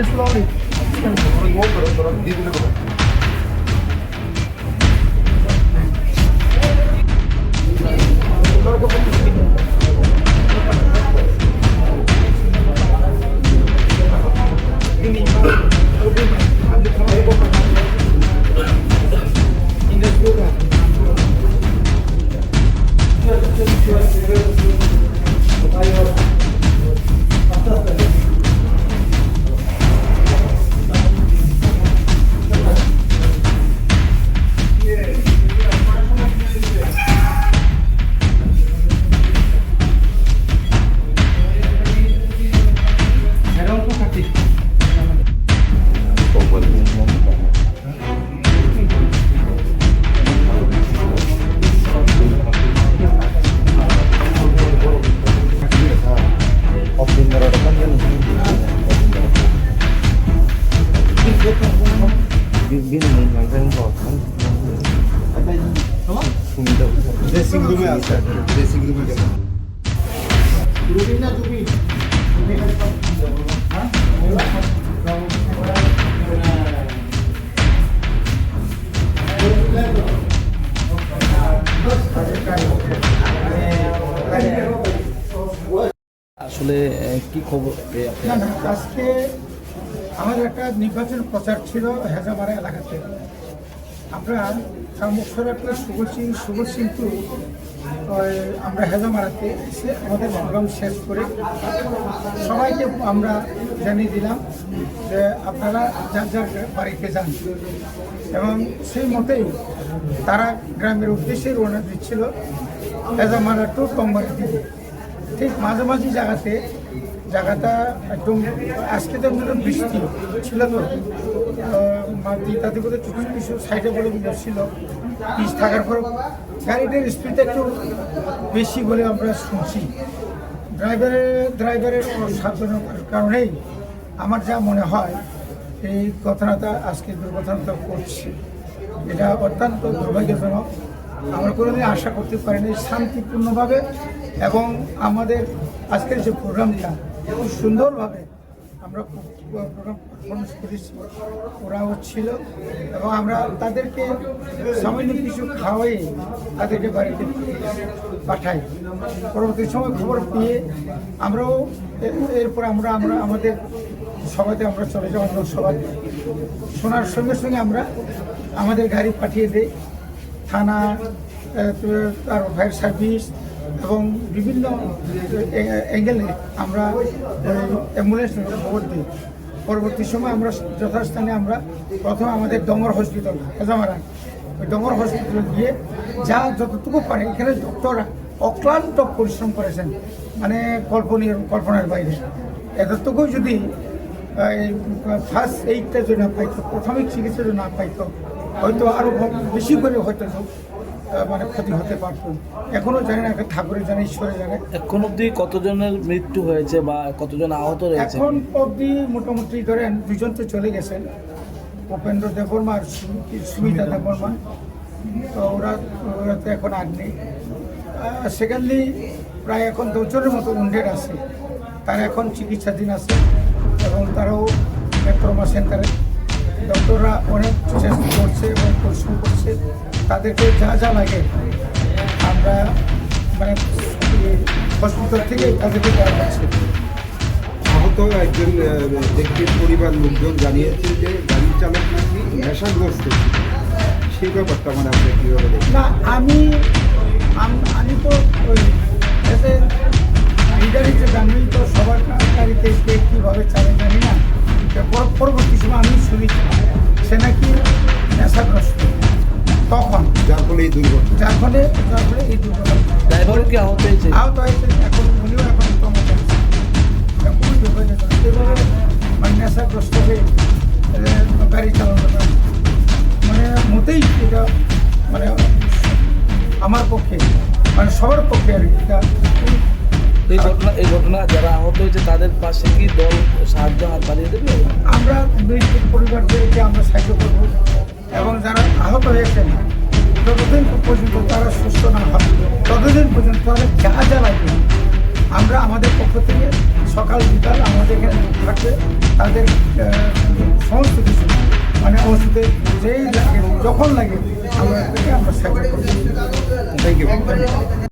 slowly. Dressing room में आता है, dressing room में जाना। रूबी ना रूबी। আসলে কি খবর না না আজকে আমাদের একটা নির্বাচন প্রচার ছিল হেজামারা এলাকাতে। আমরা মুখসরাপুর সুবল সিংটু আমরা হেজামারাতে এসে আমাদের প্রোগ্রাম শেষ করে সবাইকে আমরা জানিয়ে দিলাম যে আপনারা যার যার বাড়িতে যান, এবং সেই মতেই তারা গ্রামের উদ্দেশ্যে রওনা দিচ্ছিল হেজামারা টু টংবাড়ির দিকে। ঠিক মাঝামাঝি জায়গাটা একদম আজকে তো বৃষ্টি ছিল, তো মাটি তাতে করে কিছু সাইডে বলে ছিল পিচ থাকার পর গাড়িটার স্পিডটা একটু বেশি বলে আমরা শুনছি। ড্রাইভারের সাবধানতার কারণেই আমার যা মনে হয় এই ঘটনাটা আজকে দুর্ঘটনাটা করছে। এটা অত্যন্ত দুর্ভাগ্যজনক। আমরা কোনোদিন আশা করতে পারিনি শান্তিপূর্ণভাবে, এবং আমাদের আজকের যে প্রোগ্রামটা খুব সুন্দরভাবে আমরা প্রোগ্রাম পারফরমেন্স করেছি, ওরাও ছিল, এবং আমরা তাদেরকে সামান্য কিছু খাওয়াই তাদেরকে বাড়িতে পাঠাই। পরবর্তী সময় খবর পেয়ে আমরাও এরপর আমরা আমাদের সভাতে আমরা চলে যাই। অন্য সভা শোনার সঙ্গে সঙ্গে আমরা আমাদের গাড়ি পাঠিয়ে দিই থানা, তার ফায়ার সার্ভিস এবং বিভিন্ন অ্যাঙ্গেলে আমরা অ্যাম্বুলেন্স খবর দিই। পরবর্তী সময় আমরা যথাস্থানে আমরা প্রথমে আমাদের ডঙ্গর হসপিটাল হেজামারা, ওই ডঙ্গর হসপিটালে গিয়ে যা যতটুকু পারে, এখানে ডক্টররা অক্লান্ত পরিশ্রম করেছেন, মানে কল্পনার বাইরে। এতটুকু যদি ফার্স্ট এইডটা যদি না পাইতো, প্রাথমিক চিকিৎসা যদি না পাইতো, হয়তো আরও বেশি করে হয়তো মানে ক্ষতি হতে পারত। এখনও জানি না, ঠাকুরের জানে, ঈশ্বরের জানে। এখন অবধি কতজনের মৃত্যু হয়েছে বা কতজন আহত রয়েছে? এখন অবধি মোটামুটি ধরেন 2 জন তো চলে গেছেন, উপেন্দ্র দেববর্মা আর সুমিতা দেববর্মা, তো ওরা তো এখন আর নেই। সেকেন্ডলি প্রায় এখন 10 জনের মতো উন্ডেড আছে, তারা এখন চিকিৎসাধীন আছে, এবং তারাও ট্রমা সেন্টারে ডক্টররা অনেক চেষ্টা করছে এবং পরিশ্রম করছে। তাদেরকে যা যা লাগে আমরা মানে হসপিটাল থেকে তাদেরকে দেওয়া হচ্ছে। আহত একজন ব্যক্তির পরিবার লোকজন জানিয়েছে যে গাড়ি চালক নাকি নেশাগ্রস্ত, সেই ব্যাপারটা মানে আমরা কীভাবে দেখি? না, আমি তো ওই এতে লিডারই যে জানি, তো সবার গাড়িতে কীভাবে চালে জানি না। পরবর্তী সময় আমি শুনেছি সে নাকি নেশাগ্রস্ত, তখন যার ফলে এই দুর্ঘটনা। ড্রাইভারও কি আহত হয়েছে? এখন উনিও এখন খুবই দুর্ভাগ্যজনক। এভাবে মানে নেশাগ্রস্ত হয়ে গাড়ি চালানো মানে মোটেই এটা মানে আমার পক্ষে, মানে সবার পক্ষে আর কি। এই ঘটনা যারা আহত হয়েছে তাদের পাশে কি দল সাহায্য হাত বাড়িয়ে দেবে? আমরা পরিবারদেরকে আমরা সাহায্য করবো, এবং যারা আহত হয়েছেন যতদিন পর্যন্ত তারা সুস্থ না হয় ততদিন পর্যন্ত তাদের যা যা লাগবে আমরা আমাদের পক্ষ থেকে সকাল বিকাল আমাদের এখানে লোক থাকবে, তাদের সমস্ত কিছু মানে ওষুধে যেই লাগে যখন লাগে আমরা সাহায্য করবো। Thank you.